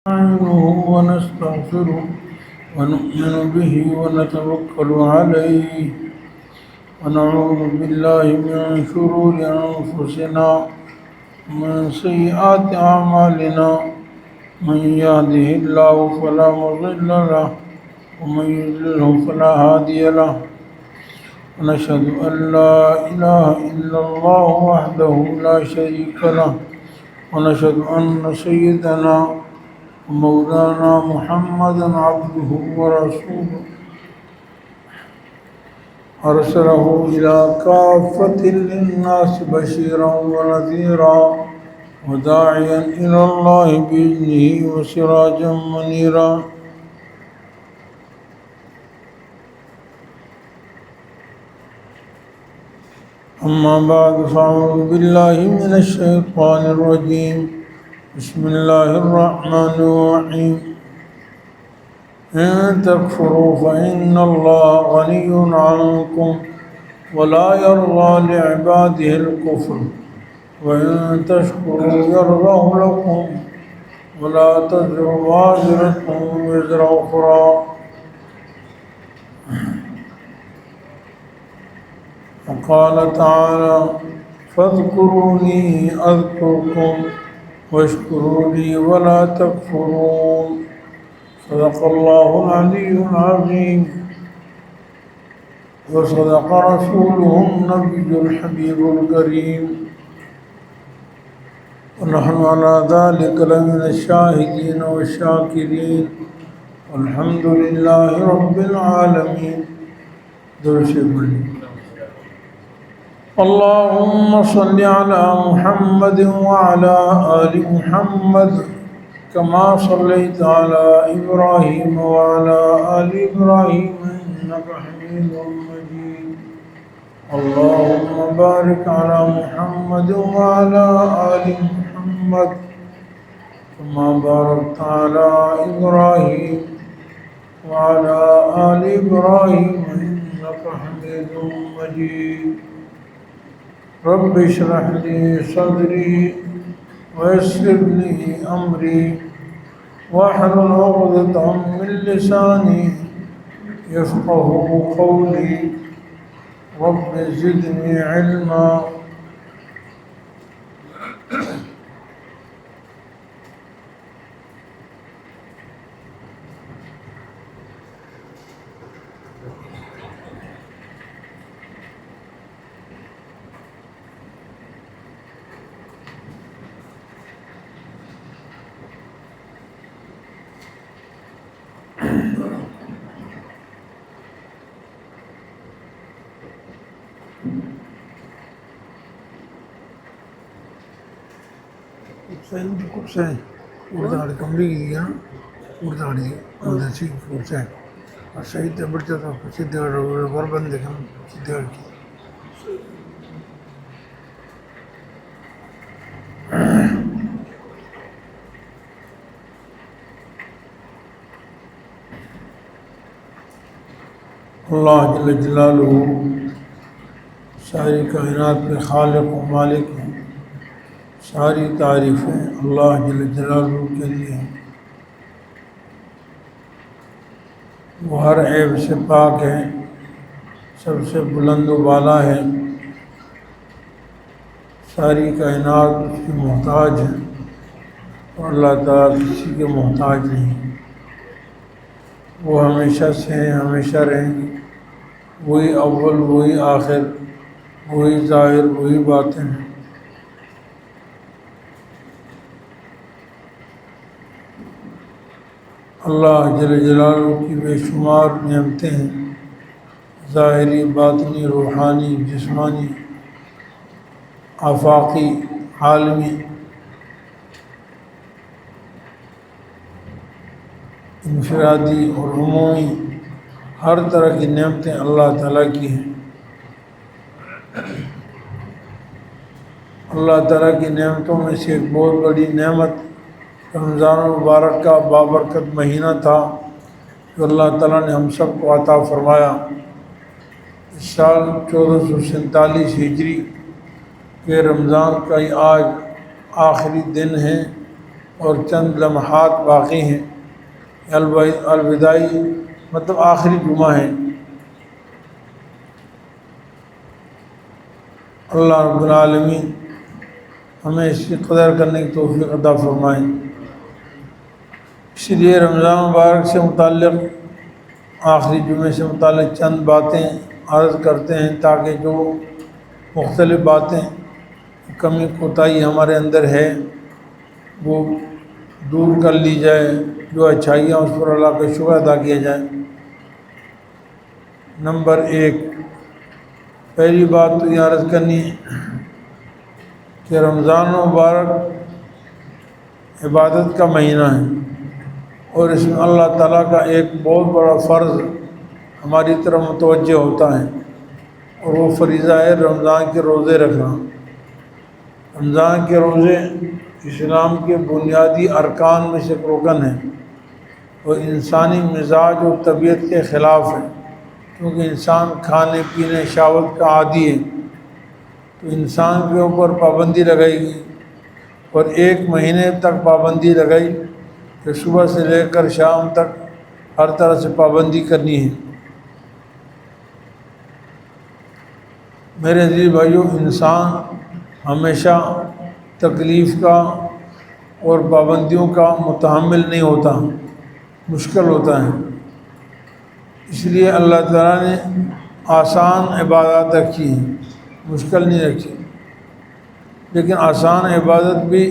نستعينه ونستغفره ونؤمن به ونتوكل عليه ونعوذ بالله من شرور أنفسنا ومن سيئات أعمالنا من يهده الله فلا مضل له ومن يضلله فلا هادي له ونشهد أن لا إله إلا الله وحده لا شريك له ونشهد أن سيدنا ومولانا محمدا عبده ورسوله أرسله إلى كافة للناس بشيرا ونذيرا وداعيا إلى الله بإذنه وسراجا منيرا أما بعد فأعوذ بالله من الشيطان الرجيم بسم الله الرحمن الرحيم إن تكفروا فإن الله غني عنكم ولا يرضى لعباده الكفر وإن تشكروا يرضه لكم ولا تزر وازرة وزر أخرى وقال تعالى فاذكروني أذكركم واشكروا لي ولا تكفرون صدق الله العلي العظيم وصدق رسوله النبي الحبيب الكريم ونحن على ذلك لمن الشاهدين والشاكرين والحمد لله رب العالمين. درس بلی اللهم صل على محمد وعلى آل محمد كما صليت على إبراهيم وعلى آل إبراهيم إنك حميد مجيد. اللهم بارك على محمد وعلى آل محمد كما باركت على إبراهيم وعلى آل إبراهيم إنك حميد مجيد. رب اشرح لي صدري ويسر لي أمري واحلل عقدة من لساني يفقه قولي رب زدني علما. Kursa urdaadi kamligiya urdaadi udasi kursa asayid berta ta sidar barbande kam sidar ki اللہ جل جلالہ ساری کائنات کے خالق و مالک ہیں. ساری تعریفیں اللہ جل جلالہ کے لیے ہیں. وہ ہر عیب سے پاک ہے, سب سے بلند و بالا ہے. ساری کائنات اس کی محتاج ہے اور اللہ تعالیٰ کسی کے محتاج نہیں. وہ ہمیشہ سے ہیں, ہمیشہ رہیں گے. وہی اول, وہی آخر, وہی ظاہر, وہی باطن ہے. اللہ جل جلالہ کی بے شمار نعمتیں ہیں, ظاہری, باطنی, روحانی, جسمانی, آفاقی, عالمی. انفرادی اور عمومی ہر طرح کی نعمتیں اللہ تعالیٰ کی ہیں. اللہ تعالیٰ کی نعمتوں میں سے ایک بہت بڑی نعمت رمضان المبارک کا بابرکت مہینہ تھا جو اللہ تعالیٰ نے ہم سب کو عطا فرمایا. اس سال 1447 ہجری کے رمضان کا آج آخری دن ہے. اور چند لمحات باقی ہیں، الوداعی مطلب آخری جمعہ ہے۔ اللہ رب العالمین ہمیں اس کی قدر کرنے کی توفیق عطا فرمائیں۔ اس لیے رمضان مبارک سے متعلق، آخری جمعے سے متعلق چند باتیں عرض کرتے ہیں تاکہ جو مختلف باتیں کمی کوتاہی ہمارے اندر ہے وہ دور کر لی جائے، جو اچھائیاں اس پر اللہ کا شکر ادا کیا جائے۔ نمبر 1، پہلی بات تو یہ عرض کرنی ہے کہ رمضان مبارک عبادت کا مہینہ ہے، اور اس میں اللہ تعالیٰ کا ایک بہت بڑا فرض ہماری طرف متوجہ ہوتا ہے، اور وہ فریضہ ہے رمضان کے روزے رکھنا۔ رمضان کے روزے اسلام کے بنیادی ارکان میں سے رکن ہیں، اور انسانی مزاج اور طبیعت کے خلاف ہے، کیونکہ انسان کھانے پینے شہوت کا عادی ہے، تو انسان کے اوپر پابندی لگائی گئی، اور 1 مہینے تک پابندی لگائی کہ صبح سے لے کر شام تک ہر طرح سے پابندی کرنی ہے۔ میرے عزیز بھائیو، انسان ہمیشہ تکلیف کا اور پابندیوں کا متحمل نہیں ہوتا، مشکل ہوتا ہے۔ اس لیے اللہ تعالیٰ نے آسان عبادات رکھی ہیں، مشکل نہیں رکھی، لیکن آسان عبادت بھی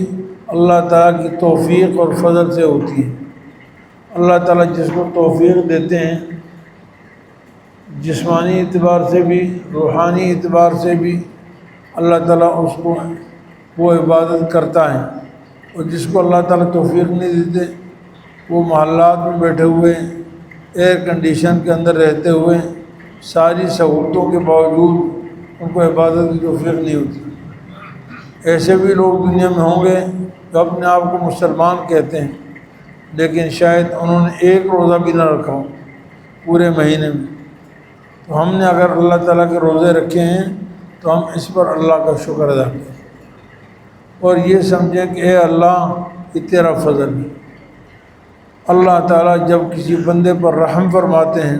اللہ تعالیٰ کی توفیق اور فضل سے ہوتی ہے۔ اللہ تعالیٰ جس کو توفیق دیتے ہیں، جسمانی اعتبار سے بھی روحانی اعتبار سے بھی، اللہ تعالیٰ اس کو وہ عبادت کرتا ہے، اور جس کو اللہ تعالیٰ توفیق نہیں دیتے، وہ محلات میں بیٹھے ہوئے ایئر کنڈیشن کے اندر رہتے ہوئے ساری سہولتوں کے باوجود ان کو عبادت کی توفیق نہیں ہوتی۔ ایسے بھی لوگ دنیا میں ہوں گے جو اپنے آپ کو مسلمان کہتے ہیں، لیکن شاید انہوں نے 1 روزہ بھی نہ رکھا ہو پورے مہینے میں۔ تو ہم نے اگر اللہ تعالیٰ کے روزے رکھے ہیں تو ہم اس پر اللہ کا شکر ادا کریں، اور یہ سمجھیں کہ اے اللہ یہ تیرا فضل ہے۔ اللہ تعالیٰ جب کسی بندے پر رحم فرماتے ہیں،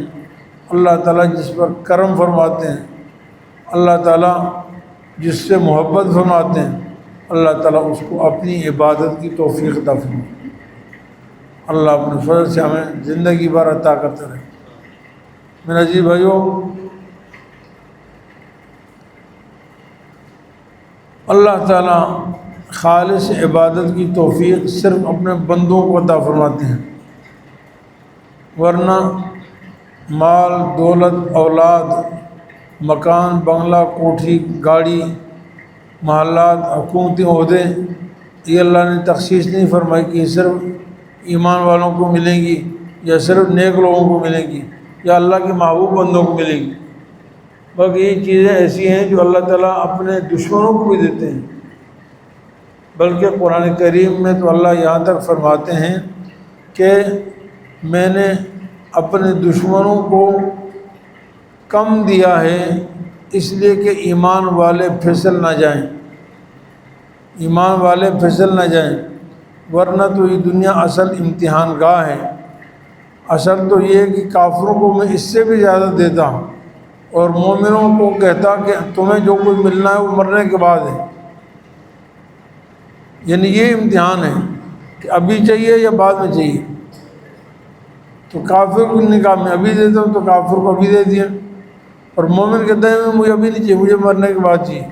اللہ تعالیٰ جس پر کرم فرماتے ہیں، اللہ تعالیٰ جس سے محبت فرماتے ہیں، اللہ تعالیٰ اس کو اپنی عبادت کی توفیق عطا فرماتے ہیں۔ اللہ اپنے فضل سے ہمیں زندگی بھر عطا کرتا رہے۔ میرے عزیز بھائیو، اللہ تعالیٰ خالص عبادت کی توفیق صرف اپنے بندوں کو عطا فرماتے ہیں، ورنہ مال دولت اولاد مکان بنگلہ کوٹھی گاڑی محلات حکومتی عہدے یہ اللہ نے تخصیص نہیں فرمائی کہ یہ صرف ایمان والوں کو ملیں گی، یا صرف نیک لوگوں کو ملیں گی، یا اللہ کے محبوب بندوں کو ملے گی، بلکہ یہ چیزیں ایسی ہیں جو اللہ تعالیٰ اپنے دشمنوں کو بھی دیتے ہیں۔ بلکہ قرآن کریم میں تو اللہ یہاں تک فرماتے ہیں کہ میں نے اپنے دشمنوں کو کم دیا ہے اس لیے کہ ایمان والے پھسل نہ جائیں، ایمان والے پھسل نہ جائیں، ورنہ تو یہ دنیا اصل امتحان گاہ ہے۔ اصل تو یہ ہے کہ کافروں کو میں اس سے بھی زیادہ دیتا ہوں، اور مومنوں کو کہتا کہ تمہیں جو کچھ ملنا ہے وہ مرنے کے بعد ہے۔ یعنی یہ امتحان ہے کہ ابھی چاہیے یا بعد میں چاہیے۔ تو کافر کو نکاح میں ابھی دیتا ہوں تو کافر کو ابھی دے دیا، اور مومن کہتا ہے مجھے ابھی نہیں چاہیے، مجھے مرنے کے بعد چاہیے۔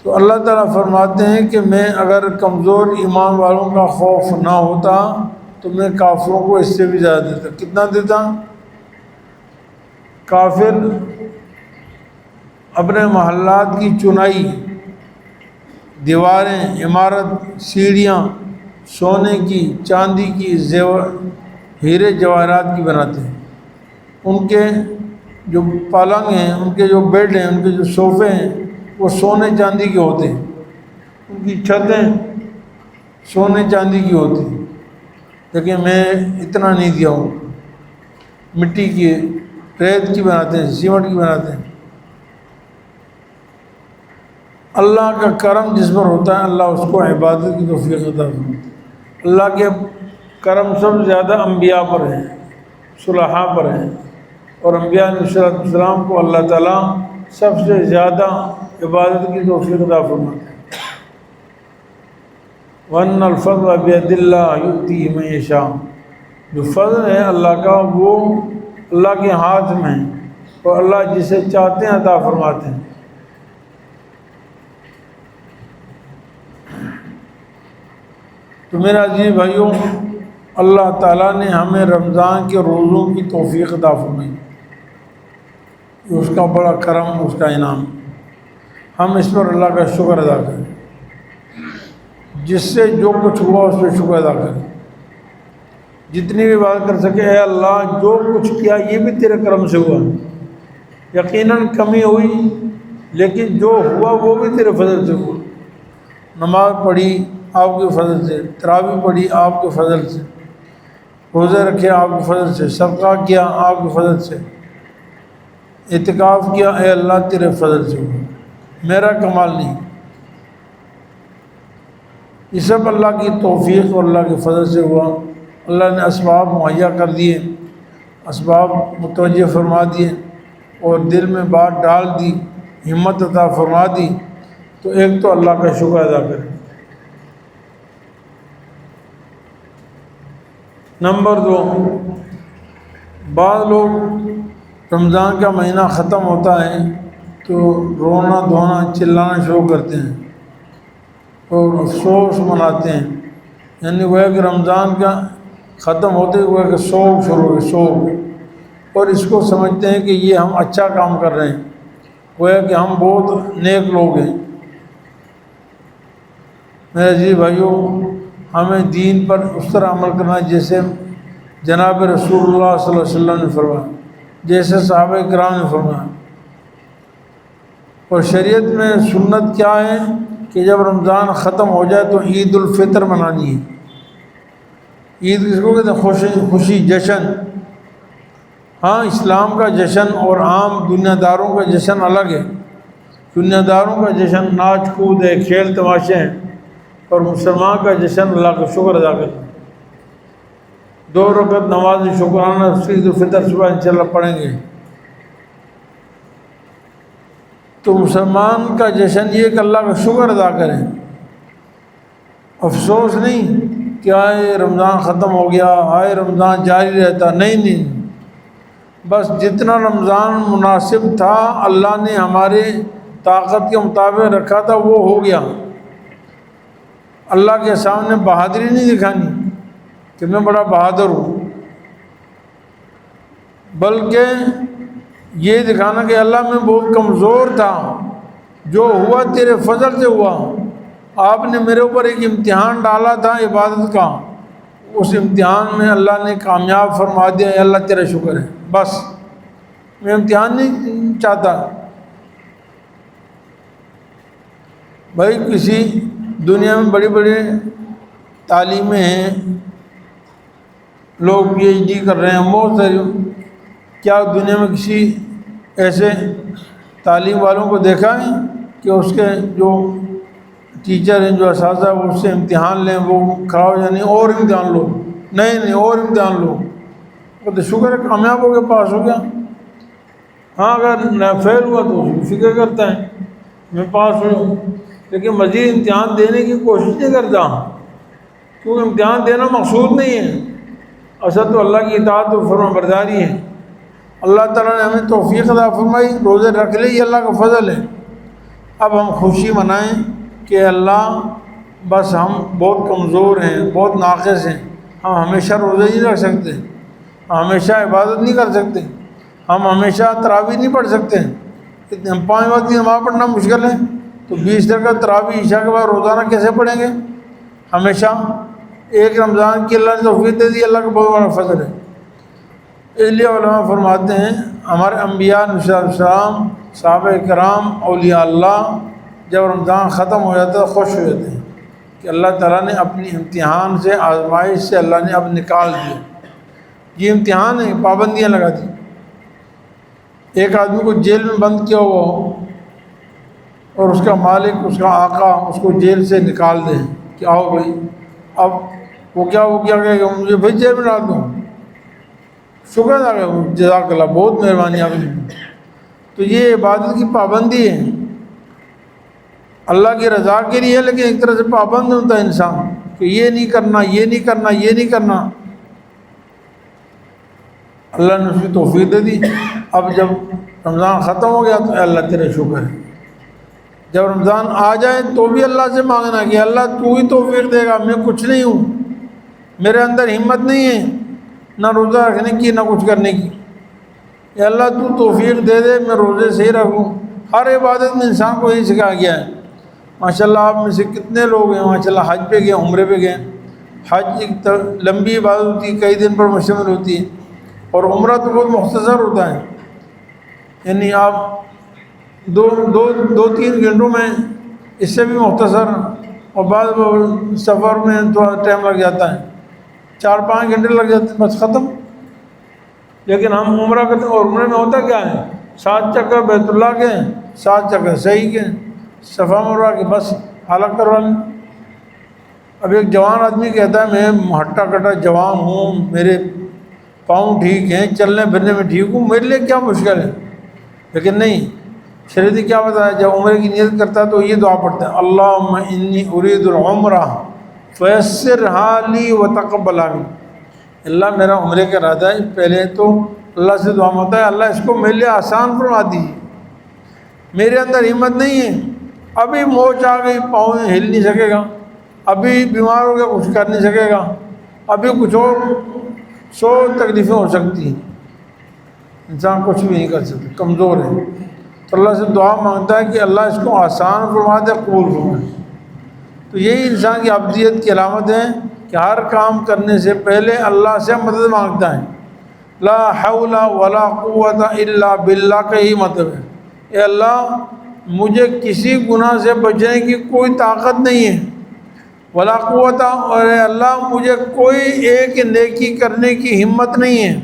تو اللہ تعالیٰ فرماتے ہیں کہ میں اگر کمزور ایمان والوں کا خوف نہ ہوتا تو میں کافروں کو اس سے بھی زیادہ دیتا۔ کتنا دیتا؟ کافر اپنے محلات کی چنائی، دیواریں، عمارت، سیڑھیاں سونے کی چاندی کی ہیرے جواہرات کی بناتے ہیں۔ ان کے جو پلنگ ہیں، ان کے جو بیڈ ہیں، ان کے جو صوفے ہیں وہ سونے چاندی کے ہوتے ہیں، ان کی چھتیں سونے چاندی کی ہوتی ہیں، لیکن میں اتنا نہیں دیا ہوں، مٹی کی ریت کی بناتے ہیں، سیمنٹ کی بناتے ہیں۔ اللہ کا کرم جس پر ہوتا ہے اللہ اس کو عبادت کی توفیق عطا فرماتا ہے۔ اللہ کے کرم سب سے زیادہ انبیاء پر ہیں، صلحاء پر ہیں، اور انبیاء علیہ السلام کو اللہ تعالیٰ سب سے زیادہ عبادت کی توفیق عطا فرماتا ہے۔ وَأَنَّ الْفَضْلَ بِيَدِ اللَّهِ يُؤْتِيهِ مَن يَشَاءُ، جو فضل ہے اللہ کا وہ اللہ کے ہاتھ میں ہے، اور اللہ جسے چاہتے ہیں عطا فرماتے ہیں۔ تو میرا عزیز بھائیوں، اللہ تعالیٰ نے ہمیں رمضان کے روزوں کی توفیق عطا فرمائی، یہ اس کا بڑا کرم، اس کا انعام۔ ہم اس پر اللہ کا شکر ادا کریں، جس سے جو کچھ ہوا اس پہ شکر ادا کریں، جتنی بھی بات کر سکے اے اللہ جو کچھ کیا یہ بھی تیرے کرم سے ہوا، یقیناً کمی ہوئی لیکن جو ہوا وہ بھی تیرے فضل سے ہوا۔ نماز پڑھی آپ کے فضل سے، تراویح پڑھی آپ کے فضل سے، روزے رکھے آپ کے فضل سے، صدقہ کیا آپ کے فضل سے، اعتکاف کیا اے اللہ تیرے فضل سے ہوا، میرا کمال نہیں۔ یہ سب اللہ کی توفیق اور اللہ کے فضل سے ہوا۔ اللہ نے اسباب مہیا کر دیے، اسباب متوجہ فرما دیے، اور دل میں بات ڈال دی، ہمت عطا فرما دی، تو ایک تو اللہ کا شکر ادا کریں۔ نمبر 2، بعض لوگ رمضان کا مہینہ ختم ہوتا ہے تو رونا دھونا چلانا شروع کرتے ہیں اور افسوس مناتے ہیں، یعنی وہ کہ رمضان کا ختم ہوتے ہوئے کہ سوگ شروع ہوئے، سوگ، اور اس کو سمجھتے ہیں کہ یہ ہم اچھا کام کر رہے ہیں، وہ کہ ہم بہت نیک لوگ ہیں۔ میرے عزیز بھائیوں، ہمیں دین پر اس طرح عمل کرنا جیسے جناب رسول اللہ صلی اللہ علیہ وسلم نے فرمایا، جیسے صحابہ کرام نے فرمایا۔ اور شریعت میں سنت کیا ہے کہ جب رمضان ختم ہو جائے تو عید الفطر منانی ہے۔ عید کس کو کہتے ہیں؟ خوشی، جشن۔ ہاں، اسلام کا جشن اور عام دنیا داروں کا جشن الگ ہے۔ دنیا داروں کا جشن ناچ کود ہے، کھیل تماشے ہیں، اور مسلمان کا جشن اللہ کا شکر ادا کرنا۔ 2 رکعت نماز شکرانہ عید الفطر صبح انشاءاللہ پڑھیں گے۔ تو مسلمان کا جشن یہ کہ اللہ کا شکر ادا کریں، افسوس نہیں کہ آئے رمضان ختم ہو گیا، آئے رمضان جاری رہتا، نہیں، بس جتنا رمضان مناسب تھا اللہ نے ہمارے طاقت کے مطابق رکھا تھا وہ ہو گیا۔ اللہ کے سامنے بہادری نہیں دکھانی کہ میں بڑا بہادر ہوں، بلکہ یہ دکھانا کہ اللہ میں بہت کمزور تھا، جو ہوا تیرے فضل سے ہوا، آپ نے میرے اوپر ایک امتحان ڈالا تھا عبادت کا، اس امتحان میں اللہ نے کامیاب فرما دیا، اے اللہ تیرا شکر ہے۔ بس میں امتحان نہیں چاہتا۔ بھائی کسی دنیا میں بڑی بڑی تعلیمیں ہیں، لوگ پی ایچ ڈی کر رہے ہیں، بہت ساری، کیا دنیا میں کسی ایسے تعلیم والوں کو دیکھا ہے کہ اس کے جو ٹیچر ہیں، جو اساتذہ وہ اس سے امتحان لیں، وہ کھڑا ہو جائے نہیں اور امتحان لو، نہیں اور امتحان لو، وہ تو شکر ہے کامیاب ہو گیا، پاس ہو گیا۔ ہاں اگر فیل ہوا تو اس کی فکر کرتا ہے میں پاس ہوں، لیکن مزید امتحان دینے کی کوشش نہیں کرتا، کیونکہ امتحان دینا مقصود نہیں ہے، اصل تو اللہ کی اطاعت و فرما برداری ہے۔ اللہ تعالیٰ نے ہمیں توفیق عطا فرمائی، روزے رکھ لے، یہ اللہ کا فضل ہے۔ اب ہم خوشی منائیں کہ اللہ بس ہم بہت کمزور ہیں، بہت ناقص ہیں، ہم ہمیشہ روزے نہیں رکھ سکتے، ہم ہمیشہ عبادت نہیں کر سکتے، ہم ہمیشہ تراویح نہیں پڑھ سکتے، 5 وقت کی نماز پڑھنا مشکل ہے، تو 20 رکعت تراویح عشاء کے بعد روزانہ کیسے پڑھیں گے؟ ہمیشہ ایک رمضان کی اللہ نے توفیق دے دی، اللہ کا بہت بڑا فضل ہے۔ اس لیے علماء فرماتے ہیں ہمارے انبیاء علیہ السلام، صحابہ کرام، اولیاء اللہ جب رمضان ختم ہو جاتا ہے خوش ہو جاتے ہیں کہ اللہ تعالیٰ نے اپنی امتحان سے، آزمائش سے اللہ نے اب نکال دیا، یہ امتحان ہے، پابندیاں لگا دی۔ ایک آدمی کو جیل میں بند کیا ہوا ہو اور اس کا مالک، اس کا آقا اس کو جیل سے نکال دیں کہ آؤ بھائی، اب وہ کیا کہے گا، مجھے بھائی جیل میں ڈال دوں، شکر ادا کرو، جزاک اللہ، بہت مہربانی آپ نے۔ تو یہ عبادت کی پابندی ہے، اللہ کی رضا کے لیے، لیکن ایک طرح سے پابند ہوتا ہے انسان کہ یہ نہیں کرنا، یہ نہیں کرنا، یہ نہیں کرنا۔ اللہ نے اس کی توفیق دے دی۔ اب جب رمضان ختم ہو گیا تو اے اللہ تیرا شکر ہے، جب رمضان آ جائے تو بھی اللہ سے مانگنا کہ اللہ تو ہی توفیق دے گا، میں کچھ نہیں ہوں، میرے اندر ہمت نہیں ہے نہ روزہ رکھنے کی نہ کچھ کرنے کی، اے اللہ تو توفیق دے دے میں روزے صحیح رکھوں۔ ہر عبادت میں انسان کو یہی سکھایا گیا ہے۔ ماشاءاللہ آپ میں سے کتنے لوگ ہیں ماشاءاللہ حج پہ گئے، عمرے پہ گئے۔ حج ایک لمبی عبادت ہوتی ہے، کئی دن پر مشتمل ہوتی ہے، اور عمرہ تو بہت مختصر ہوتا ہے، یعنی آپ دو تین گھنٹوں میں، اس سے بھی مختصر، اور بعض سفر میں تھوڑا ٹائم لگ جاتا ہے، 4-5 گھنٹے لگ جاتے ہیں، بس ختم۔ لیکن ہم عمرہ کرتے ہیں، اور عمرے میں ہوتا کیا ہے، 7 چکر بیت اللہ کے، 7 چکر صحیح کے، صفا مروا کے، بس حلق کروا لیں۔ اب ایک جوان آدمی کہتا ہے میں ہٹا کٹا جوان ہوں، میرے پاؤں ٹھیک ہیں، چلنے پھرنے میں ٹھیک ہوں، میرے لیے کیا مشکل ہے؟ لیکن نہیں، شریعت نے کیا بتایا، جب عمرے کی نیت کرتا ہے تو یہ دعا پڑھتا ہے، اللہم انی ارید العمرہ فیسرھا لی وتقبلھا منی۔ اللہ میرا عمرے کا ارادہ ہے، پہلے تو اللہ سے دعا ہوتا ہے اللہ اس کو میرے لیے آسان فرما دیجیے، میرے اندر ہمت نہیں ہے، ابھی موچ آ گئی، پاؤں ہل نہیں سکے گا، ابھی بیمار ہو گیا کچھ کر نہیں سکے گا، ابھی کچھ اور 100 تکلیفیں ہو سکتی ہیں، انسان کچھ بھی نہیں کر سکتا، کمزور ہے۔ تو اللہ سے دعا مانگتا ہے کہ اللہ اس کو آسان فرما دے، قبول فرمائے۔ تو یہی انسان کی عبدیت کی علامت ہے کہ ہر کام کرنے سے پہلے اللہ سے مدد مانگتا ہے۔ لا حول ولا قوت الا باللہ کا ہی مطلب ہے، اے اللہ مجھے کسی گناہ سے بچنے کی کوئی طاقت نہیں ہے، ولا قوت، اور اے اللہ مجھے کوئی ایک نیکی کرنے کی ہمت نہیں ہے،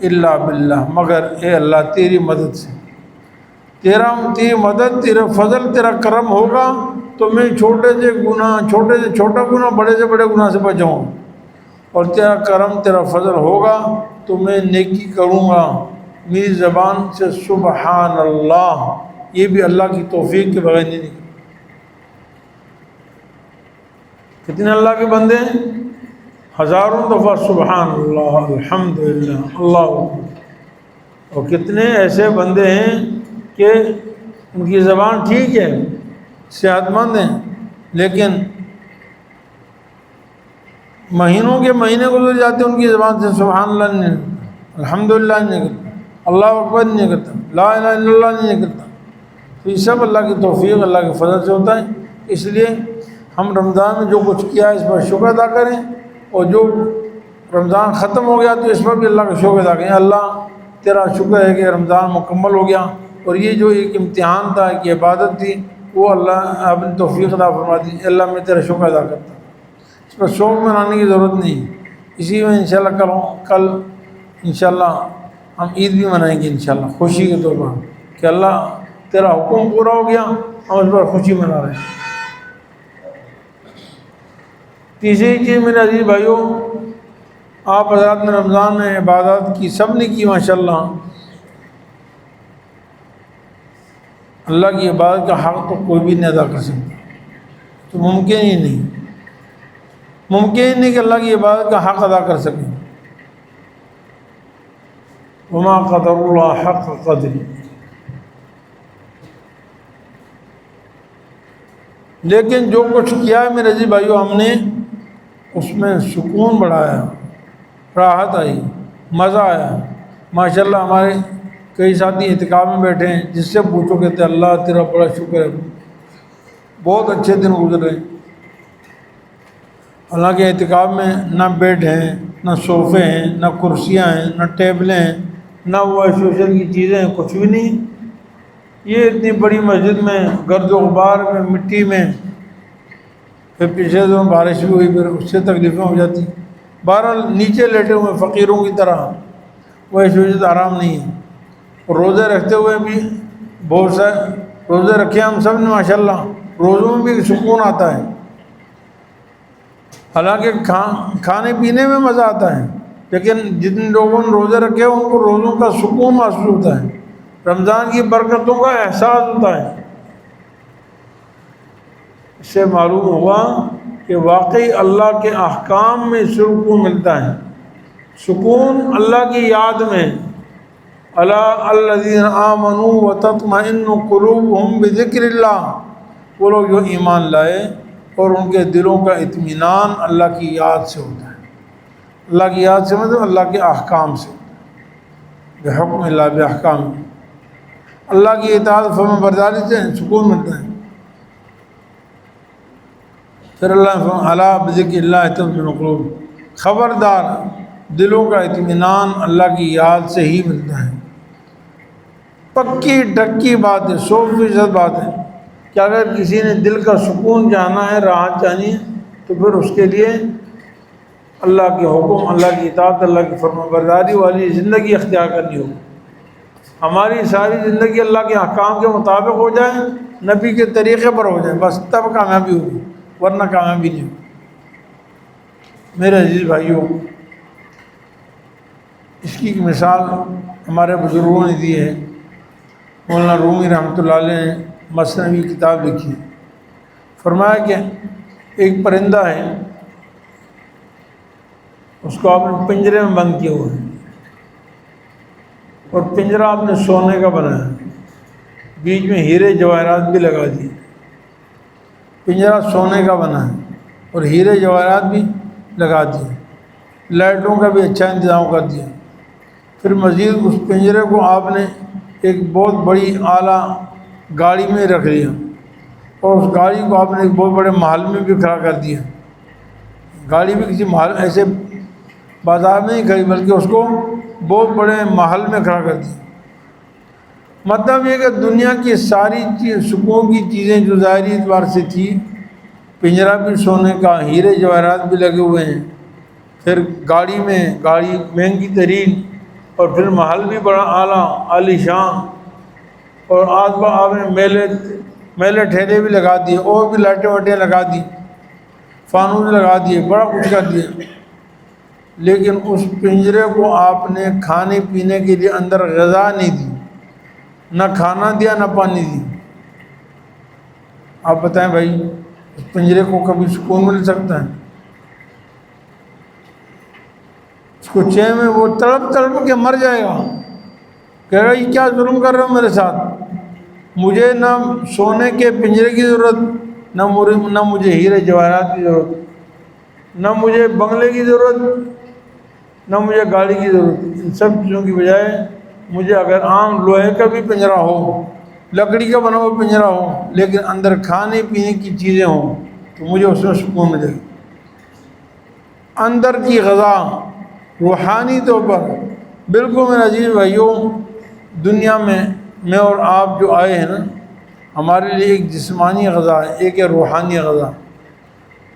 الا باللہ، مگر اے اللہ تیری مدد سے، تیری مدد، تیرا فضل، تیرا کرم ہوگا تو میں چھوٹے سے چھوٹا گناہ، بڑے سے بڑے گناہ سے بچ جاؤں، اور تیرا کرم، تیرا فضل ہوگا تو میں نیکی کروں گا، میری زبان سے سبحان اللہ، یہ بھی اللہ کی توفیق کے بغیر نہیں نکلے۔ کتنے اللہ کے بندے ہیں، ہزاروں دفعہ سبحان اللہ، الحمدللہ، اللہ اکبر، اور کتنے ایسے بندے ہیں کہ ان کی زبان ٹھیک ہے، صحت مند ہیں، لیکن مہینوں کے مہینے گزر جاتے ہیں ان کی زبان سے سبحان اللہ نہیں نکلتا، الحمدللہ نہیں نکلتا، اللہ اکبر نہیں نکلتا، لا الہ الا اللہ نہیں نکلتا۔ تو یہ سب اللہ کی توفیق، اللہ کے فضل سے ہوتا ہے۔ اس لیے ہم رمضان میں جو کچھ کیا ہے اس پر شکر ادا کریں، اور جو رمضان ختم ہو گیا تو اس پر بھی اللہ کا شکر ادا کریں، اللہ تیرا شکر ہے کہ رمضان مکمل ہو گیا، اور یہ جو ایک امتحان تھا کہ عبادت تھی وہ اللہ آپ نے توفیق عطا فرما دی، اللہ میں تیرا شکر ادا کرتا ہوں۔ اس پر شوق منانے کی ضرورت نہیں، اسی میں انشاءاللہ کل انشاءاللہ ہم عید بھی منائیں گے انشاءاللہ، خوشی کے طور پر کہ اللہ تیرا حکم پورا ہو گیا، ہم اس پر خوشی منا رہے ہیں۔ تیسری چیز میرے عزیز بھائیوں، آپ حضرات نے رمضان میں عبادات کی، سب نے کی ماشاءاللہ، اللہ کی عبادت کا حق تو کوئی بھی نہیں ادا کر سکتا، تو ممکن ہی نہیں کہ اللہ کی عبادت کا حق ادا کر سکیں۔ وما قدر اللہ حق قدر، لیکن جو کچھ کیا ہے میرے عزیز بھائیوں ہم نے، اس میں سکون بڑھایا، راحت آئی، مزہ آیا۔ ماشاءاللہ ہمارے کئی ساتھی اعتکاف میں بیٹھے ہیں، جس سے پوچھو کہتے ہیں اللہ تیرا بڑا شکر ہے، بہت اچھے دن گزرے۔ حالانکہ اعتکاف میں نہ بیڈ ہیں، نہ صوفے ہیں، نہ کرسیاں ہیں، نہ ٹیبلیں ہیں، نہ وہ سوشل کی چیزیں ہیں، کچھ بھی نہیں۔ یہ اتنی بڑی مسجد میں گرد و غبار میں، مٹی میں، پھر پچھلے دنوں بارش بھی ہوئی، پھر اس سے تکلیفیں ہو جاتی، بہرحال نیچے لیٹے ہوئے فقیروں کی طرح، وہ سوچت آرام نہیں ہے، اور روزے رکھتے ہوئے بھی بہت سا روزے رکھے ہم سب نے ماشاءاللہ، روزوں میں بھی سکون آتا ہے، حالانکہ کھانے پینے میں مزہ آتا ہے، لیکن جن لوگوں نے روزے رکھے ان کو روزوں کا سکون محسوس ہوتا ہے، رمضان کی برکتوں کا احساس ہوتا ہے۔ اس سے معلوم ہوا کہ واقعی اللہ کے احکام میں سکون ملتا ہے، سکون اللہ کی یاد میں۔ الا الذین آمنوا وتطمئن قلوبهم بذکر اللہ، وہ لوگ جو ایمان لائے اور ان کے دلوں کا اطمینان اللہ کی یاد سے ہوتا ہے۔ اللہ کی یاد سے مطلب اللہ کے احکام سے، بحکم اللہ، باحکام اللہ کی اطاعت فرما برداری سے سکون ملتا ہے۔ پھر اللہ نے فرمایا الا بذکر اللہ تطمئن القلوب، خبردار دلوں کا اطمینان اللہ کی یاد سے ہی ملتا ہے۔ پکی ڈکی بات ہے، 100% بات ہے کہ اگر کسی نے دل کا سکون چاہنا ہے، راحت چاہنی ہے، تو پھر اس کے لیے اللہ کے حکم، اللہ کی اطاعت، اللہ کی فرما برداری والی زندگی اختیار کرنی ہوگی۔ ہماری ساری زندگی اللہ کے احکام کے مطابق ہو جائے، نبی کے طریقے پر ہو جائے، بس تب کامیابی ہوگی، ورنہ کامیابی نہیں ہوگی۔ میرے عزیز بھائیوں، اس کی مثال ہمارے بزرگوں نے دی ہے۔ مولانا رومی رحمۃ اللہ علیہ نے مثنوی کتاب لکھی، فرمایا کہ ایک پرندہ ہے، اس کو آپ نے پنجرے میں بند کیا ہوا ہے، اور پنجرہ آپ نے سونے کا بنایا ہے، بیچ میں ہیرے جواہرات بھی لگا دیے، پنجرہ سونے کا بنا ہے اور ہیرے جواہرات بھی لگا دیے، لائٹوں کا بھی اچھا انتظام کر دیا۔ پھر مزید اس پنجرے کو آپ نے ایک بہت بڑی اعلیٰ گاڑی میں رکھ لیا، اور اس گاڑی کو آپ نے ایک بہت بڑے محل میں بھی کھڑا کر دیا۔ گاڑی بھی کسی محل ایسے بازار میں نہیں کھڑی، بلکہ اس کو بہت بڑے محل میں کھڑا کر دیا۔ مطلب یہ کہ دنیا کی ساری سکون کی چیزیں جو ظاہری اعتبار سے تھی، پنجرہ بھی سونے کا، ہیرے جواہرات بھی لگے ہوئے ہیں، پھر گاڑی مہنگی ترین، اور پھر محل بھی بڑا اعلیٰ عالی شان، اور آس پاس آپ نے میلے ٹھیلے بھی لگا دیے، اور بھی لائٹیں وائٹیں لگا دی، فانوس لگا دیے، بڑا کچھ کر دیا۔ لیکن اس پنجرے کو آپ نے کھانے پینے کے لیے اندر غذا نہیں دی، نہ کھانا دیا نہ پانی دی۔ آپ بتائیں بھائی، اس پنجرے کو کبھی سکون مل سکتا ہے؟ اس کو چین میں وہ تڑپ کے مر جائے گا، کہے گا یہ کیا ظلم کر رہے ہو میرے ساتھ، مجھے نہ سونے کے پنجرے کی ضرورت، نہ مجھے ہیرے جواہرات کی ضرورت، نہ مجھے بنگلے کی ضرورت، نہ مجھے گاڑی کی ضرورت۔ ان سب چیزوں کی بجائے مجھے اگر عام لوہے کا بھی پنجرہ ہو، لکڑی کا بنا ہوا پنجرہ ہو، لیکن اندر کھانے پینے کی چیزیں ہوں، تو مجھے اس میں سکون ملے گا۔ اندر کی غذا روحانی طور پر بالکل میرے عزیز بھائیوں، دنیا میں اور آپ جو آئے ہیں نا، ہمارے لیے ایک جسمانی غذا ہے، ایک ہے روحانی غذا۔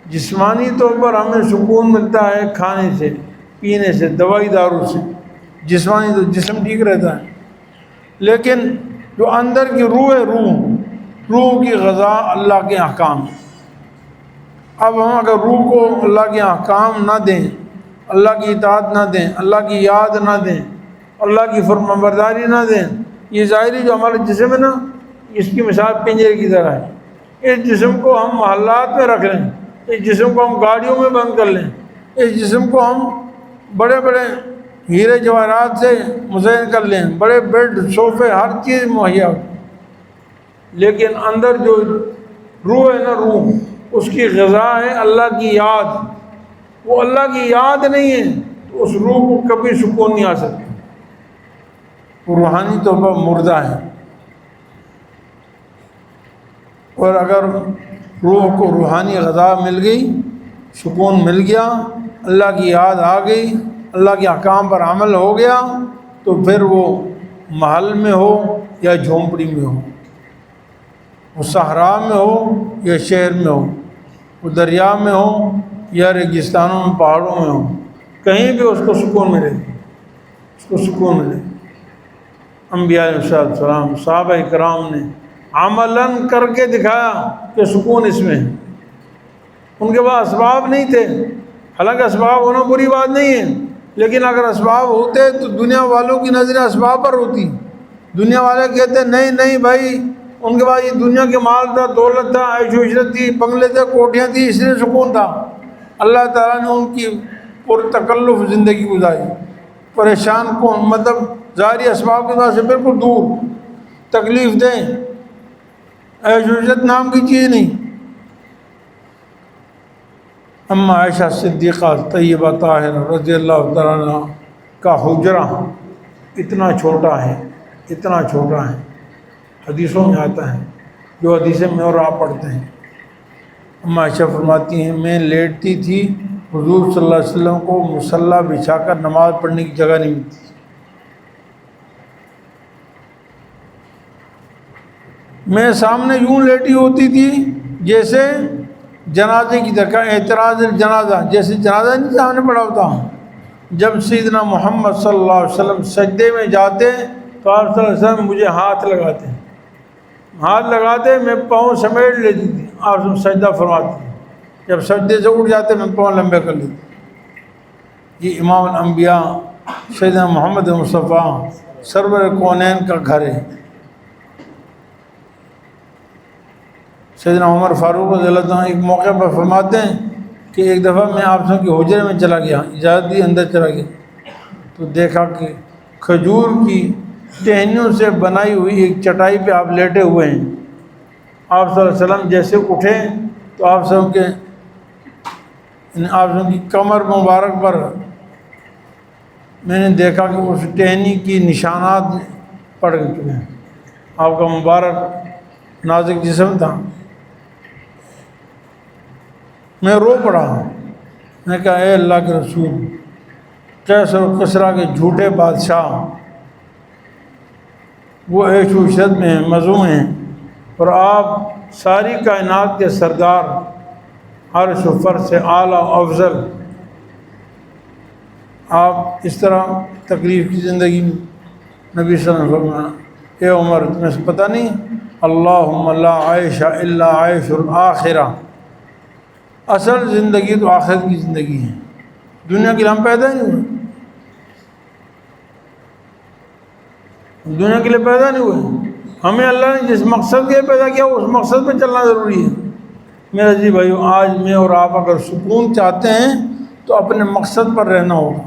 جسمانی طور پر ہمیں سکون ملتا ہے کھانے سے، پینے سے، دوائی دارو سے، جسمانی تو جسم ٹھیک رہتا ہے، لیکن جو اندر کی روح ہے، روح کی غذا اللہ کے احکام۔ اب ہم اگر روح کو اللہ کے احکام نہ دیں، اللہ کی اطاعت نہ دیں، اللہ کی یاد نہ دیں، اللہ کی فرما برداری نہ دیں، یہ ظاہری جو ہمارا جسم ہے نا، اس کی مثال پنجرے کی طرح ہے۔ اس جسم کو ہم محلات میں رکھ لیں، اس جسم کو ہم گاڑیوں میں بند کر لیں، اس جسم کو ہم بڑے بڑے ہیرے جواہرات سے مزین کر لیں، بڑے بیڈ، صوفے، ہر چیز مہیا ہو، لیکن اندر جو روح ہے نا، روح، اس کی غذا ہے اللہ کی یاد۔ وہ اللہ کی یاد نہیں ہے تو اس روح کو کبھی سکون نہیں آ سکتا، وہ روحانی طور پر مردہ ہے۔ اور اگر روح کو روحانی غذا مل گئی، سکون مل گیا، اللہ کی یاد آ گئی، اللہ کے احکام پر عمل ہو گیا، تو پھر وہ محل میں ہو یا جھونپڑی میں ہو، وہ صحرا میں ہو یا شہر میں ہو، وہ دریا میں ہو یا ریگستانوں میں، پہاڑوں میں ہو، کہیں بھی اس کو سکون ملے، اس کو سکون ملے۔ انبیاء علیہ السلام، صحابہ کرام نے عملاً کر کے دکھایا کہ سکون اس میں ہے۔ ان کے پاس اسباب نہیں تھے، حالانکہ اسباب ہونا بری بات نہیں ہے، لیکن اگر اسباب ہوتے تو دنیا والوں کی نظریں اسباب پر ہوتی۔ دنیا والے کہتے نہیں نہیں بھائی، ان کے پاس یہ دنیا کے مال تھا، دولت تھا، عیش و عشرت تھی، بنگلے تھے، کوٹھیاں تھیں، اس لیے سکون تھا۔ اللہ تعالیٰ نے ان کی پرتکلف زندگی گزاری، پریشان کون، مطلب ظاہری اسباب کے پاس سے بالکل دور، تکلیف دیں، عیش و عشرت نام کی چیز نہیں۔ اما عائشہ صدیقہ طیبہ طاہرہ رضی اللہ تعالیٰ عنہ کا حجرہ اتنا چھوٹا ہے، اتنا چھوٹا ہے، حدیثوں میں آتا ہے، جو حدیثیں میں اور آپ پڑھتے ہیں۔ اما عائشہ فرماتی ہیں میں لیٹتی تھی، حضور صلی اللہ علیہ وسلم کو مصلی بچھا کر نماز پڑھنے کی جگہ نہیں ملتی۔ میں سامنے یوں لیٹی ہوتی تھی جیسے جنازے کی طرح، اعتراض الجنازہ، جیسے جنازہ نہیں سامنے پڑا ہوتا۔ جب سیدنا محمد صلی اللہ علیہ وسلم سجدے میں جاتے تو آپ صلی اللہ علیہ وسلم مجھے ہاتھ لگاتے، میں پاؤں سمیٹ لیتی تھی، آپ سجدہ فرماتے۔ جب سجدے سے اٹھ جاتے میں پاؤں لمبے کر لیتی۔ یہ امام الانبیاء سیدنا محمد مصطفیٰ سرور کونین کا گھر ہے۔ سیدنا عمر فاروق رضی اللہ عنہ ایک موقع پر فرماتے ہیں کہ ایک دفعہ میں آپ کے حجرے میں چلا گیا، اجازت دی، اندر چلا گیا تو دیکھا کہ کھجور کی ٹہنیوں سے بنائی ہوئی ایک چٹائی پہ آپ لیٹے ہوئے ہیں۔ آپ صلی اللہ علیہ وسلم جیسے اٹھے تو آپ سب کی کمر مبارک پر میں نے دیکھا کہ اس ٹہنی کی نشانات پڑ چکے ہیں۔ آپ کا مبارک نازک جسم تھا۔ میں رو پڑا، میں کہا اے اللہ کے رسول، کیسر و کسریٰ کے جھوٹے بادشاہ وہ عیش و عشرت میں ہیں، مزوں ہیں، اور آپ ساری کائنات کے سردار، عرش و فرش سے اعلیٰ و افضل، آپ اس طرح تکلیف کی زندگی میں۔ نبی صلی اللہ علیہ وسلم فرمایا اے عمر تمہیں پتہ نہیں، اللہم لا عیش الا عیش الآخرہ، اصل زندگی تو آخرت کی زندگی ہے، دنیا کے لیے ہم پیدا نہیں ہوئے، دنیا کے لیے پیدا نہیں ہوئے۔ ہمیں اللہ نے جس مقصد کے لیے پیدا کیا اس مقصد پہ چلنا ضروری ہے۔ میرے جی بھائیو، آج میں اور آپ اگر سکون چاہتے ہیں تو اپنے مقصد پر رہنا ہوگا۔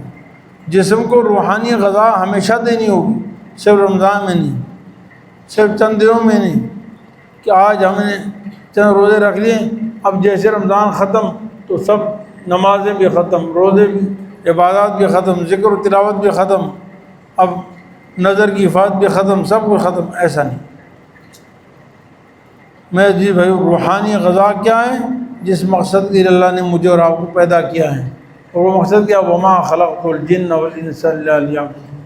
جسم کو روحانی غذا ہمیشہ دینی ہوگی، صرف رمضان میں نہیں، صرف چند دنوں میں نہیں کہ آج ہم نے چند روزے رکھ لیے، اب جیسے رمضان ختم تو سب نمازیں بھی ختم، روزے بھی، عبادات بھی ختم، ذکر و تلاوت بھی ختم، اب نظر کی حفاظت بھی ختم، سب کچھ ختم۔ ایسا نہیں۔ میں جی بھائی، روحانی غذا کیا ہے؟ جس مقصد کے لیے اللہ نے مجھے اور آپ کو پیدا کیا ہے، اور وہ مقصد کیا؟ وما خلقت الجن والانس الا لیعبدون،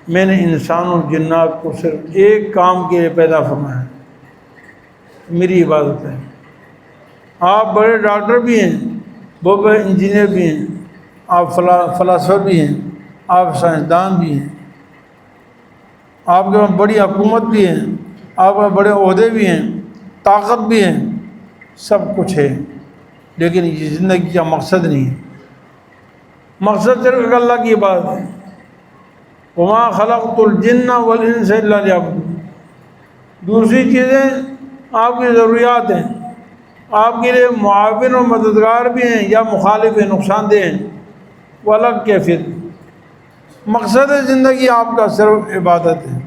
میں نے انسان اور جنات کو صرف ایک کام کے لیے پیدا فرمایا، میری عبادت ہے۔ آپ بڑے ڈاکٹر بھی ہیں، بہت بڑے انجینئر بھی ہیں، آپ فلاسفر بھی ہیں، آپ سائنسدان بھی ہیں، آپ کے پاس بڑی حکومت بھی ہے، آپ کے پاس بڑے عہدے بھی ہیں، طاقت بھی ہے، سب کچھ ہے، لیکن یہ زندگی کا مقصد نہیں ہے۔ مقصد صرف اللہ کی عبادت ہے۔ وما خلقت الجن والانس الا لیعبدون۔ دوسری چیزیں آپ کی ضروریات ہیں، آپ کے لیے معاون اور مددگار بھی ہیں یا مخالف ہیں، نقصان دہ ہیں، وہ الگ کیفیت۔ مقصد زندگی آپ کا صرف عبادت ہے۔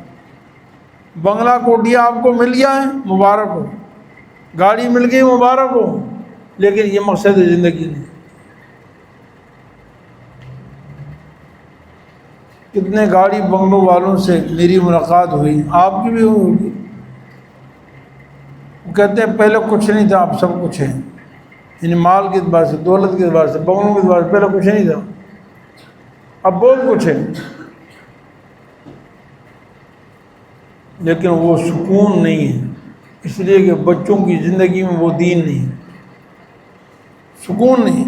بنگلہ کوٹھیا آپ کو مل گیا ہے، مبارک ہو، گاڑی مل گئی، مبارک ہو، لیکن یہ مقصد زندگی نہیں۔ کتنے گاڑی بنگلوں والوں سے میری ملاقات ہوئی، آپ کی بھی ہوگی، وہ کہتے ہیں پہلے کچھ نہیں تھا، اب سب کچھ ہے، یعنی مال کے اعتبار سے، دولت کے اعتبار سے، بنگلوں کے اعتبار سے پہلے کچھ نہیں تھا، اب بہت کچھ ہے، لیکن وہ سکون نہیں ہے، اس لیے کہ بچوں کی زندگی میں وہ دین نہیں ہے، سکون نہیں۔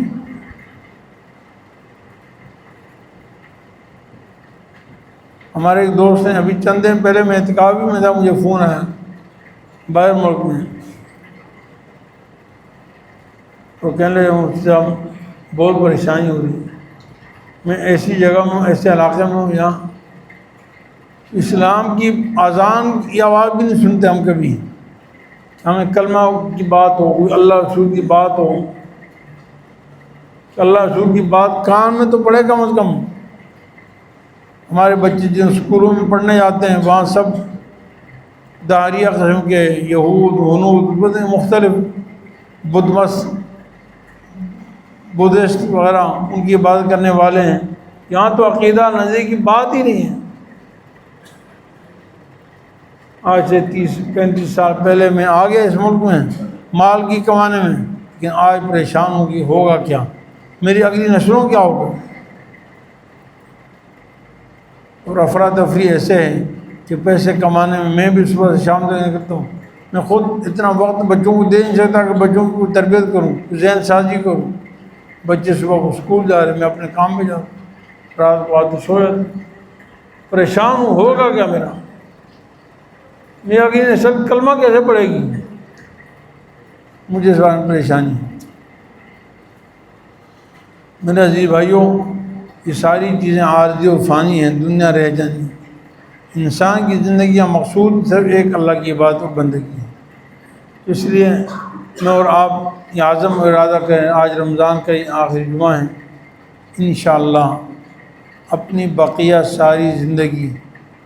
ہمارے ایک دوست ہیں، ابھی چند دن پہلے میں اعتکاف میں تھا، مجھے فون آیا، باہر ملک میں، تو کہنے لگے مفتی صاحب بہت پریشانی ہو رہی ہے، میں ایسی جگہ میں ہوں، ایسے علاقے میں ہوں یہاں اسلام کی اذان کی آواز بھی نہیں سنتے ہم کبھی، ہمیں کلمہ کی بات ہو، کوئی اللہ رسول کی بات ہو، اللہ رسول کی بات کان میں تو پڑے کم از کم۔ ہمارے بچے جن اسکولوں میں پڑھنے جاتے ہیں وہاں سب داریہ قسم کے یہود ہنود مختلف بدھسٹ وغیرہ ان کی عبادت کرنے والے ہیں، یہاں تو عقیدہ نظری کی بات ہی نہیں ہے۔ آج سے 30-35 سال پہلے میں آ گیا اس ملک میں مال کی کمانے میں، لیکن آج پریشان ہوں کہ ہوگا کیا، میری اگلی نسلوں کیا ہوگا۔ اور افراتفری ایسے ہے کہ پیسے کمانے میں بھی صبح سے شام تک کرتا ہوں، میں خود اتنا وقت بچوں کو دے نہیں سکتا کہ بچوں کو تربیت کروں، ذہن سازی کروں۔ بچے صبح کو اسکول جا رہے، میں اپنے کام پہ جاؤں، رات کو آتے سو جاتے، پریشان ہوں ہوگا کیا میرا، میری اگلی نسل کلمہ کیسے پڑھے گی، مجھے اس بارے میں پریشانی ہے۔ میرے عزیز بھائیوں، یہ ساری چیزیں عارضی و فانی ہیں، دنیا رہ جانی۔ انسان کی زندگی کا مقصود صرف ایک اللہ کی عبادت و بندگی ہے۔ اس لیے میں اور آپ یہ عزم و ارادہ کریں، آج رمضان کا یہ آخری جمعہ ہے، انشاءاللہ اپنی بقیہ ساری زندگی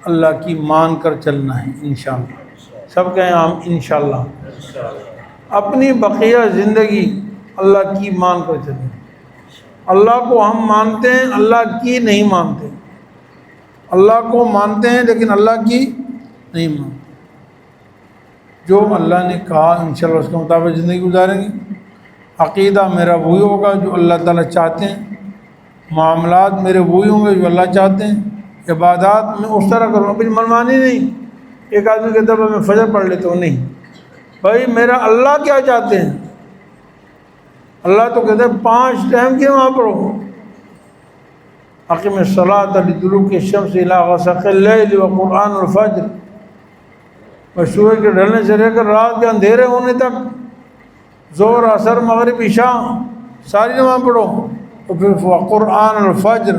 اللہ کی مان کر چلنا ہے انشاءاللہ۔ سب کہیں ہم انشاءاللہ اپنی بقیہ زندگی اللہ کی مان کر چلیں۔ اللہ کو ہم مانتے ہیں، اللہ کی نہیں مانتے، اللہ کو مانتے ہیں لیکن اللہ کی نہیں مانتے۔ جو اللہ نے کہا انشاءاللہ اس کے مطابق زندگی گزاریں گے۔ عقیدہ میرا وہی ہوگا جو اللہ تعالیٰ چاہتے ہیں، معاملات میرے وہی ہوں گے جو اللہ چاہتے ہیں، عبادات میں اس طرح کروں، اپنی منمانی نہیں۔ ایک آدمی کہتا ہے میں فجر پڑھ لیتا ہوں، نہیں بھائی، میرا اللہ کیا چاہتے ہیں؟ اللہ تو کہتے ہیں 5 ٹائم کی نماز پڑھو، اقیم الصلاۃ لدلوک الشمس الی غسق اللیل وقرآن الفجر، اور سورج کے ڈھلنے سے لے کر رات کے اندھیرے ہونے تک ظہر عصر مغرب عشاء ساری نماز پڑھو۔ اور پھر قرآن الفجر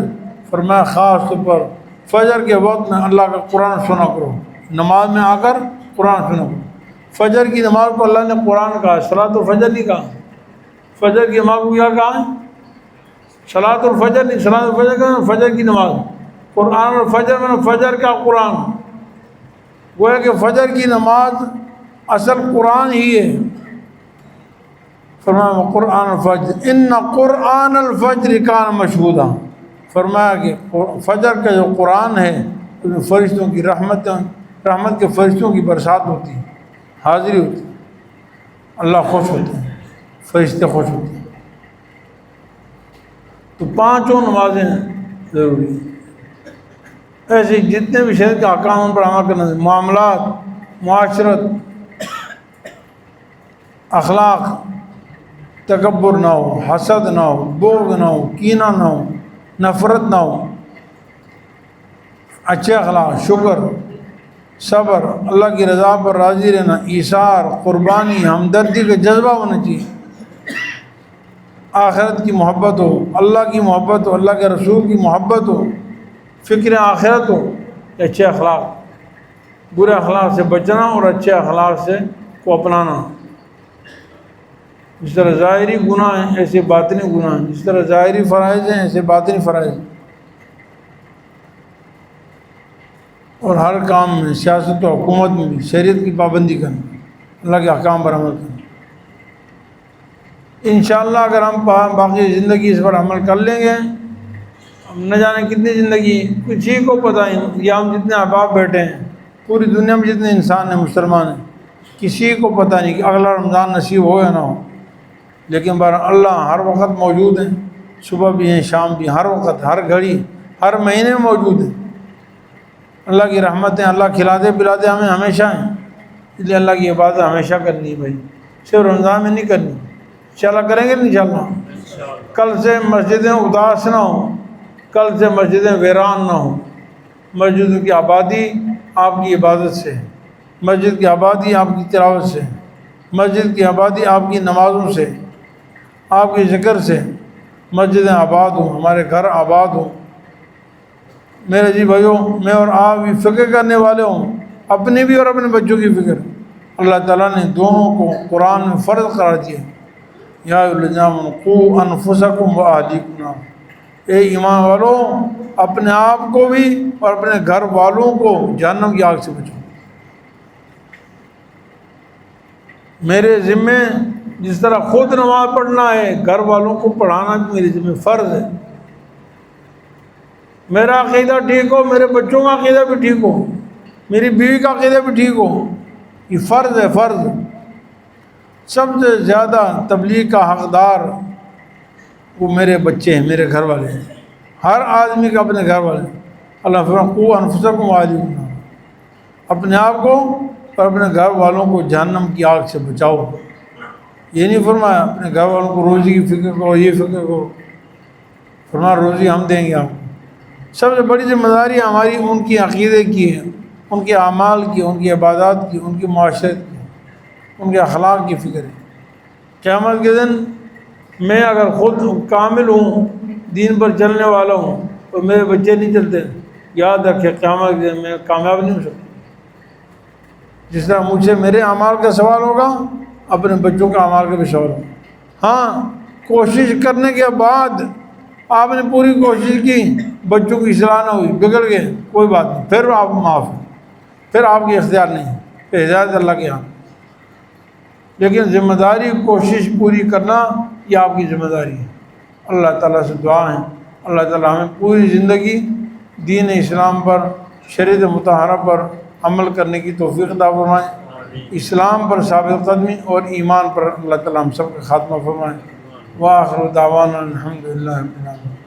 فرمایا خاص طور پر فجر کے وقت میں اللہ کا قرآن سنا کرو، نماز میں آ کر قرآن سنا کرو۔ فجر کی نماز کو اللہ نے قرآن کہا، صلاۃ الفجر نہیں کہا۔ فجر کی نماز کو کیا کہا ہے؟ صلاۃ الفجر نہیں، صلاۃ الفجر کا فجر کی نماز، قرآن الفجر میں فجر کا قرآن، گویا کہ فجر کی نماز اصل قرآن ہی ہے۔ فرمایا قرآن الفجر ان قرآن الفجر کان مشہودا، فرمایا کہ فجر کا جو قرآن ہے اس میں فرشتوں کی رحمت کے فرشتوں کی برسات ہوتی ہے، حاضری ہوتی ہے، اللہ خوش ہوتے ہیں، فرشتے خوش ہوتے ہیں۔ تو 5 نمازیں ضروری ہیں۔ ایسے جتنے بھی شریعت کے احکام ان پر عمل کرنا ہے، معاملات، معاشرت، اخلاق، تکبر نہ ہو، حسد نہ ہو، بغض نہ ہو، کینہ نہ ہو، نفرت نہ ہو، اچھے اخلاق، شکر، صبر، اللہ کی رضا پر راضی رہنا، ایثار، قربانی، ہمدردی کا جذبہ ہونا چاہیے، آخرت کی محبت ہو، اللہ کی محبت ہو، اللہ کے رسول کی محبت ہو، فکر آخرت ہو، اچھے اخلاق، برے اخلاق سے بچنا اور اچھے اخلاق سے کو اپنانا۔ جس طرح ظاہری گناہ ہیں ایسے باطنی گناہ ہیں، جس طرح ظاہری فرائض ہیں ایسے باطنی فرائض ہیں۔ اور ہر کام میں، سیاست و حکومت میں بھی شریعت کی پابندی کرنا، اللہ کے احکام پر عمل کرنا۔ انشاءاللہ اگر ہم باقی زندگی اس پر عمل کر لیں گے، نہ جانے کتنی زندگی کسی کو پتہ نہیں، یہ ہم جتنے احباب بیٹھے ہیں پوری دنیا میں جتنے انسان ہیں مسلمان ہیں، کسی کو پتہ نہیں کہ اگلا رمضان نصیب ہو یا نہ ہو، لیکن اللہ ہر وقت موجود ہیں، صبح بھی ہیں، شام بھی، ہر وقت، ہر گھڑی، ہر مہینے میں موجود ہیں۔ اللہ کی رحمتیں اللہ کھلاتے پلاتے ہمیں ہمیشہ ہیں، اس لیے اللہ کی عبادت ہمیشہ کرنی ہے بھائی، صرف رمضان میں نہیں کرنی، انشاءاللہ کریں گے انشاءاللہ۔ کل سے مسجدیں اداس نہ ہوں، کل سے مسجدیں ویران نہ ہوں، مسجدوں کی آبادی آپ کی عبادت سے ہے، مسجد کی آبادی آپ کی تلاوت سے، مسجد کی آبادی آپ کی نمازوں سے، آپ کی ذکر سے مسجدیں آباد ہوں، ہمارے گھر آباد ہوں۔ میرے جی بھائیوں، میں اور آپ بھی فکر کرنے والے ہوں، اپنی بھی اور اپنے بچوں کی فکر۔ اللہ تعالیٰ نے دونوں کو قرآن میں فرض قرار دیا، یا ایھا الذین آمنوا قوا انفسکم واہلیکم نارا، اے ایمان والوں اپنے آپ کو بھی اور اپنے گھر والوں کو جہنم کی آگ سے بچاؤ۔ میرے ذمے جس طرح خود نماز پڑھنا ہے، گھر والوں کو پڑھانا بھی میرے ذمے فرض ہے۔ میرا عقیدہ ٹھیک ہو، میرے بچوں کا عقیدہ بھی ٹھیک ہو، میری بیوی کا عقیدہ بھی ٹھیک ہو، یہ فرض ہے، فرض۔ سب سے زیادہ تبلیغ کا حقدار وہ میرے بچے ہیں، میرے گھر والے ہیں، ہر آدمی کا اپنے گھر والے۔ اللہ فرماتا ہے قوا انفسکم واہلیکم نارا، اپنے آپ کو اور اپنے گھر والوں کو جہنم کی آگ سے بچاؤ۔ یہ نہیں فرمایا اپنے گھر والوں کو روزی کی فکر کرو، یہ فکر کرو، فرمایا روزی ہم دیں گے آپ کو۔ سب سے بڑی ذمہ داری ہماری ان کی عقیدے کی ہے، ان کے اعمال کی، ان کی عبادات کی، ان کی معاشرت کی، ان کے اخلاق کی فکر ہے۔ قیامت کے دن میں اگر خود کامل ہوں، دین پر چلنے والا ہوں، اور میرے بچے نہیں چلتے، یاد رکھے قیامت کے دن میں کامیاب نہیں ہو سکتا۔ جس طرح مجھ سے میرے اعمال کا سوال ہوگا، اپنے بچوں کے اعمال کا بھی سوال ہوگا۔ ہاں، کوشش کرنے کے بعد آپ نے پوری کوشش کی، بچوں کی اصلاح نہ ہوئی، بگڑ گئے، کوئی بات نہیں، پھر آپ معاف ہیں، پھر آپ کی اختیار نہیں ہے، پھر ہدایت اللہ کے ہاں۔ لیکن ذمہ داری کوشش پوری کرنا یہ آپ کی ذمہ داری ہے۔ اللہ تعالیٰ سے دعا ہے اللہ تعالیٰ ہمیں پوری زندگی دین اسلام پر، شریعت مطہرہ پر عمل کرنے کی توفیق عطا فرمائے، اسلام پر ثابت قدمی اور ایمان پر اللہ تعالیٰ ہم سب کا خاتمہ فرمائے۔ وآخر دعوانا الحمدللہ رب العالمین۔